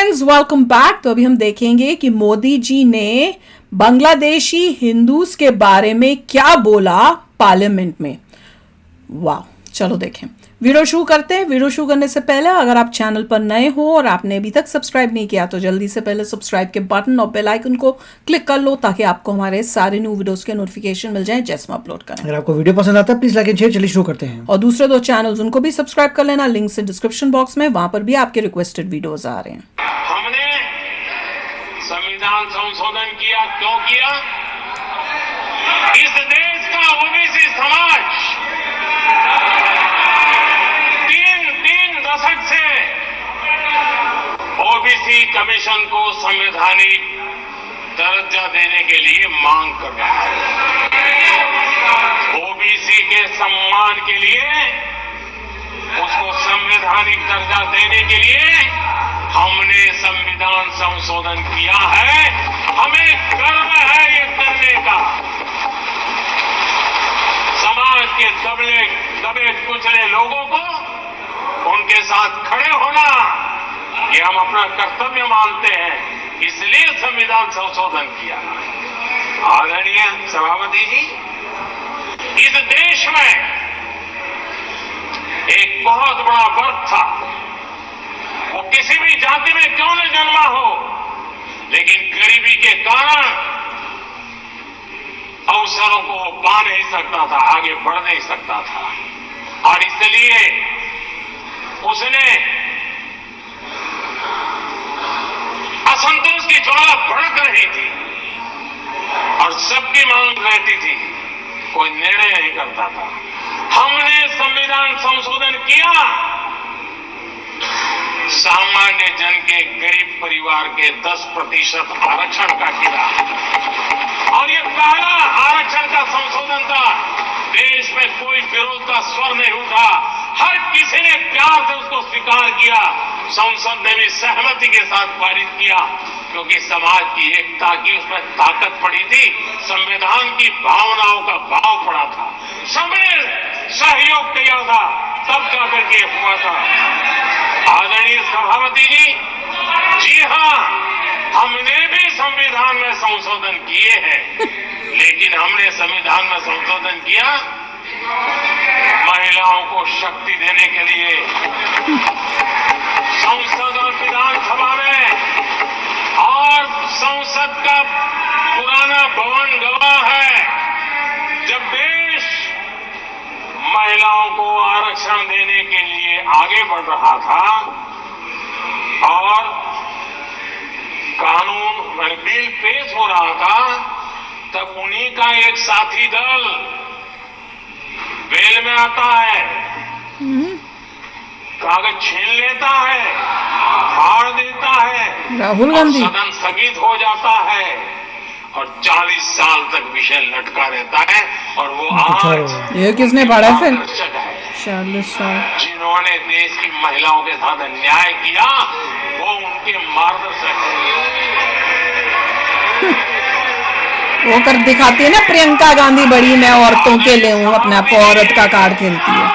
Friends, welcome back. तो अभी हम देखेंगे कि मोदी जी ने बांग्लादेशी हिंदूज के बारे में क्या बोला पार्लियामेंट में। वाह, चलो देखें। वीडियो शुरू करते हैं। वीडियो शुरू करने से पहले अगर आप चैनल पर नए हो और आपने अभी तक सब्सक्राइब नहीं किया तो जल्दी से पहले सब्सक्राइब के बटन और बेल आइकन को क्लिक कर लो ताकि आपको हमारे सारे न्यू वीडियोस के नोटिफिकेशन मिल जाएं जैसे हम अपलोड करें। अगर आपको वीडियो पसंद आता है प्लीज लाइक एंड शेयर। चलिए शुरू करते हैं। और दूसरे दो चैनल्स उनको भी सब्सक्राइब कर लेना, लिंक से डिस्क्रिप्शन बॉक्स में, वहां पर भी आपके रिक्वेस्टेड वीडियोस आ रहे हैं। हमने संविधान संशोधन किया, क्यों किया? इस देश का ओबीसी समाज तीन दशक से ओबीसी कमीशन को संवैधानिक दर्जा देने के लिए मांग कर रहा है। ओबीसी के सम्मान के लिए, उसको संवैधानिक दर्जा देने के लिए हमने संविधान संशोधन किया है। हमें गर्व है ये करने का। समाज के दबे कुचले लोगों को उनके साथ खड़े होना, ये हम अपना कर्तव्य मानते हैं, इसलिए संविधान संशोधन किया। आदरणीय सभापति जी, इस देश में एक बहुत बड़ा वर्ग था, वो किसी भी जाति में क्यों न जन्मा हो, लेकिन गरीबी के कारण अवसरों को पा नहीं सकता था, आगे बढ़ नहीं सकता था, और इसलिए उसने असंतोष की ज्वाला भड़क रही थी और सबकी मांग रहती थी, कोई निर्णय नहीं करता था। हमने संविधान संशोधन किया, सामान्य जन के गरीब परिवार के 10% आरक्षण का किया, और ये पहला आरक्षण का संशोधन था। देश में कोई विरोध का स्वर नहीं उठा, हर किसी ने प्यार से उसको स्वीकार किया। संसद ने भी सहमति के साथ पारित किया, क्योंकि समाज की एकता की उसमें ताकत पड़ी थी, संविधान की भावनाओं का भाव पड़ा था, सबने सहयोग किया था, तब जाकर के हुआ था। आदरणीय सभापति जी, जी हाँ, हमने भी संविधान में संशोधन किए हैं, लेकिन हमने संविधान में संशोधन किया महिलाओं को शक्ति देने के लिए। संसद और विधानसभा में, और संसद का पुराना भवन गवाह है, जब देश महिलाओं को आरक्षण देने के लिए आगे बढ़ रहा था और कानून बिल पेश हो रहा था, तब उन्हीं का एक साथी दल बेल में आता है, कागज छीन लेता है, फाड़ देता है, राहुल गांधी, सदन स्थगित हो जाता है और 40 साल तक विषय लटका रहता है। और वो आज ये किसने पढ़ा फिर? 40 साल जिन्होंने देश की महिलाओं के साथ अन्याय किया, वो उनके मार्गदर्शक हैं। वो कर दिखाती है ना प्रियंका गांधी, बड़ी मैं औरतों के लिए हूँ, अपने आप को औरत का कार्ड खेलती है।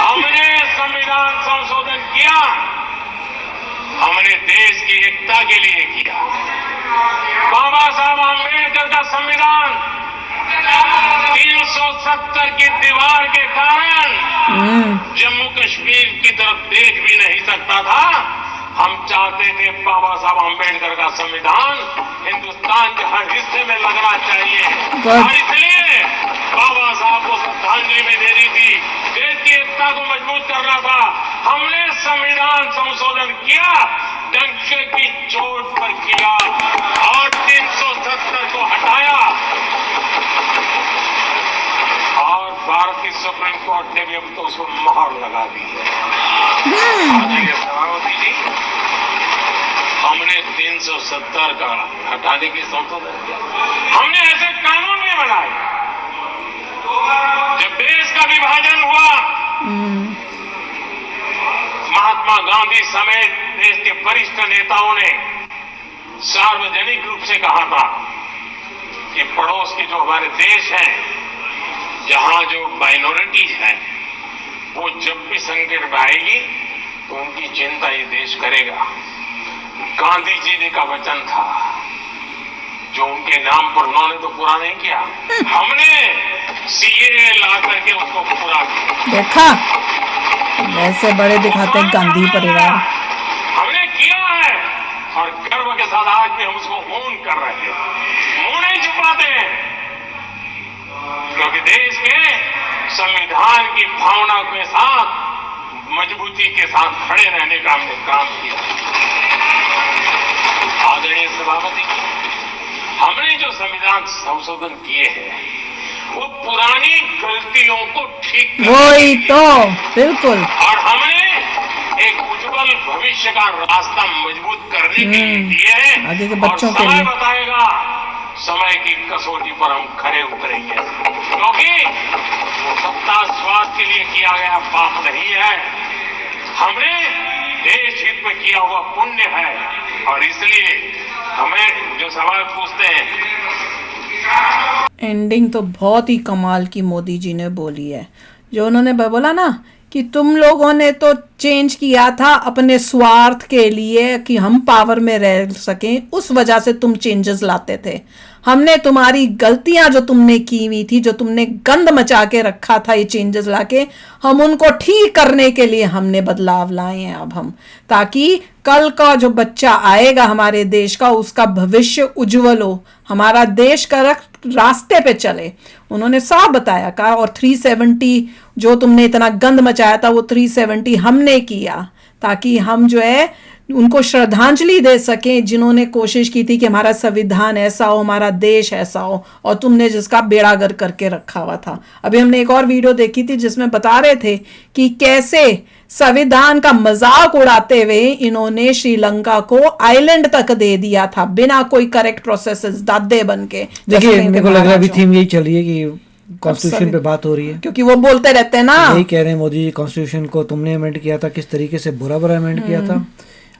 हमने संविधान संशोधन किया, हमने देश की एकता के लिए किया। बाबा साहब आंबेडकर का संविधान 370 की दीवार के कारण जम्मू कश्मीर की तरफ देख भी नहीं सकता था। हम चाहते थे बाबा साहब आंबेडकर का संविधान हिंदुस्तान के हर हिस्से में लगना चाहिए, और इसलिए बाबा साहब को श्रद्धांजलि भी देनी थी, देश की एकता को मजबूत करना था। हमने संविधान संशोधन किया, डंके की चोट पर किया, और 370 को हटाया, और भारतीय सुप्रीम कोर्ट ने भी अब तो उसको मोहर लगा दी है। सभापति जी, हमने 370 का हटाने की संशोधन किया। हमने ऐसे कानून भी बनाए। जब देश का विभाजन हुआ, महात्मा गांधी समेत देश के वरिष्ठ नेताओं ने सार्वजनिक रूप से कहा था कि पड़ोस के जो हमारे देश हैं, जहां जो माइनॉरिटीज हैं, वो जब भी संकट में आएगी तो उनकी चिंता ये देश करेगा। गांधी जी ने का वचन था जो उनके नाम पर उन्होंने तो पूरा नहीं किया, हमने सीए ला करके उसको पूरा किया। देखा, वैसे बड़े दिखाते हैं गांधी परिवार। हमने किया है और गर्व के साथ आज भी हम उसको ओन कर रहे हैं, मुंह नहीं छुपाते हैं, क्योंकि देश के संविधान की भावना के साथ मजबूती के साथ खड़े रहने का हमने काम किया। आदरणीय सभापति, हमने जो संविधान संशोधन किए हैं वो पुरानी गलतियों को ठीक वही तो, बिल्कुल। और हमने एक उज्जवल भविष्य का रास्ता मजबूत करने के लिए दिए हैं। आगे के बच्चों और के समय लिए बताएगा, समय की कसौटी पर हम खरे उतरेंगे, क्योंकि वो सत्ता स्वार्थ के लिए किया गया पाप नहीं है, हमने देश हित में किया हुआ पुण्य है। और इसलिए हमें जो सवाल पूछते हैं, एंडिंग तो बहुत ही कमाल की मोदी जी ने बोली है। जो उन्होंने बोला ना कि तुम लोगों ने तो चेंज किया था अपने स्वार्थ के लिए कि हम पावर में रह सकें, उस वजह से तुम चेंजेस लाते थे। हमने तुम्हारी गलतियां जो तुमने की हुई थी, जो तुमने गंद मचा के रखा था, ये चेंजेस लाके हम उनको ठीक करने के लिए हमने बदलाव लाए हैं अब हम, ताकि कल का जो बच्चा आएगा हमारे देश का, उसका भविष्य उज्जवल हो, हमारा देश का रास्ते पे चले। उन्होंने साफ बताया का, और 370 जो तुमने इतना गंद मचाया था वो 370 हमने किया, ताकि हम जो है उनको श्रद्धांजलि दे सकें जिन्होंने कोशिश की थी कि हमारा संविधान ऐसा हो, हमारा देश ऐसा हो, और तुमने जिसका बेड़ागर करके रखा हुआ था। अभी हमने एक और वीडियो देखी थी जिसमें बता रहे थे कि कैसे संविधान का मजाक उड़ाते हुए इन्होंने श्रीलंका को आइलैंड तक दे दिया था बिना कोई करेक्ट प्रोसेसेस, दादे बन के। देखिए, मेरे को लग रहा है अभी थीम यही चल रही है कि कॉन्स्टिट्यूशन पे बात हो रही है, क्योंकि वो बोलते रहते हैं ना, यही कह रहे हैं मोदी जी, कॉन्स्टिट्यूशन को तुमने अमेंड किया था, किस तरीके से बुरा अमेंड किया था,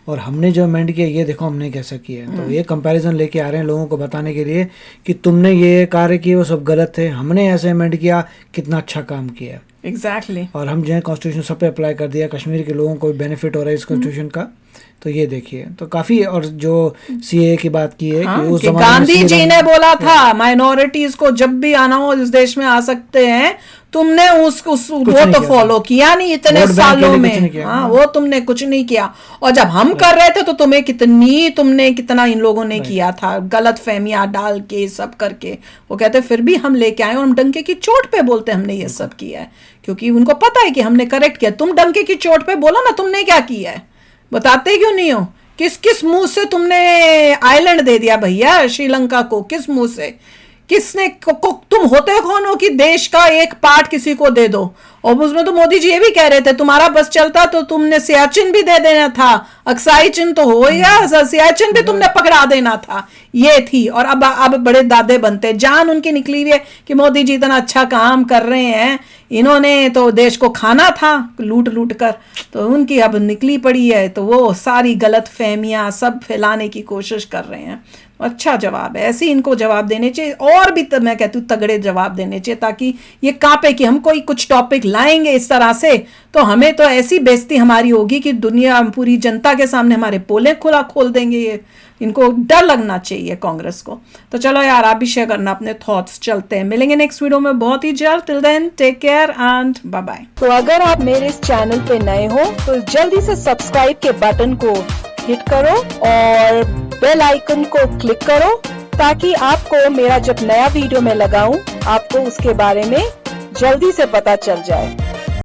और हमने जो अमेंड किया ये देखो हमने कैसा किया। तो ये कंपैरिजन लेके आ रहे हैं लोगों को बताने के लिए कि तुमने ये कार्य किए वो सब गलत थे, हमने ऐसे अमेंड किया, कितना अच्छा काम किया। एग्जैक्टली। और हम जो है कॉन्स्टिट्यूशन सब पे अप्लाई कर दिया, कश्मीर के लोगों को बेनिफिट हो रहा है इस कॉन्स्टिट्यूशन का। तो ये देखिए, तो काफी, और जो सीए की बात की है कि उस कि जमाने में गांधी जी CAA ने बोला था माइनॉरिटीज को जब भी आना हो इस देश में आ सकते हैं, तुमने वो तो फॉलो किया नहीं इतने सालों में। हाँ, वो तुमने कुछ नहीं किया, और जब हम कर रहे थे तो तुमने कितना इन लोगों ने किया था, गलत फहमियां डाल के सब करके। वो कहते फिर भी हम लेके आए, और हम डंके की चोट पे बोलते हमने ये सब किया है, क्योंकि उनको पता है कि हमने करेक्ट किया। तुम डंके की चोट पे बोलो ना तुमने क्या किया है, बताते क्यों नहीं हो? किस किस मुंह से तुमने आइलैंड दे दिया भैया श्रीलंका को? किस मुंह से? किसने तुम होते कौन हो कि देश का एक पार्ट किसी को दे दो? और उसमें तो मोदी जी ये भी कह रहे थे तुम्हारा बस चलता तो तुमने सियाचिन भी दे देना था, अक्साई चिन तो हो गया, सियाचिन भी तुमने पकड़ा देना था। ये थी, और अब बड़े दादे बनते, जान उनकी निकली हुई है कि मोदी जी इतना अच्छा काम कर रहे हैं, इन्होंने तो देश को खाना था लूट लूट कर, तो उनकी अब निकली पड़ी है, तो वो सारी गलत फहमियां सब फैलाने की कोशिश कर रहे हैं। अच्छा जवाब है, ऐसे ही इनको जवाब देने चाहिए, और भी मैं कहती हूँ तगड़े जवाब देने चाहिए, ताकि ये कांपे कि हम कोई कुछ टॉपिक लाएंगे इस तरह से तो हमें तो ऐसी बेइज्जती हमारी होगी कि दुनिया पूरी जनता के सामने हमारे पोले खुला खोल देंगे। ये इनको डर लगना चाहिए कांग्रेस को। तो चलो यार, आप भी शेयर करना अपने थॉट्स। चलते हैं, मिलेंगे नेक्स्ट वीडियो में बहुत ही जल्द। Till then take care and bye bye. तो अगर आप मेरे इस चैनल पे नए हो तो जल्दी से सब्सक्राइब के बटन को हिट करो और बेल आइकन को क्लिक करो, ताकि आपको मेरा जब नया वीडियो मैं लगाऊं आपको उसके बारे में जल्दी से पता चल जाए।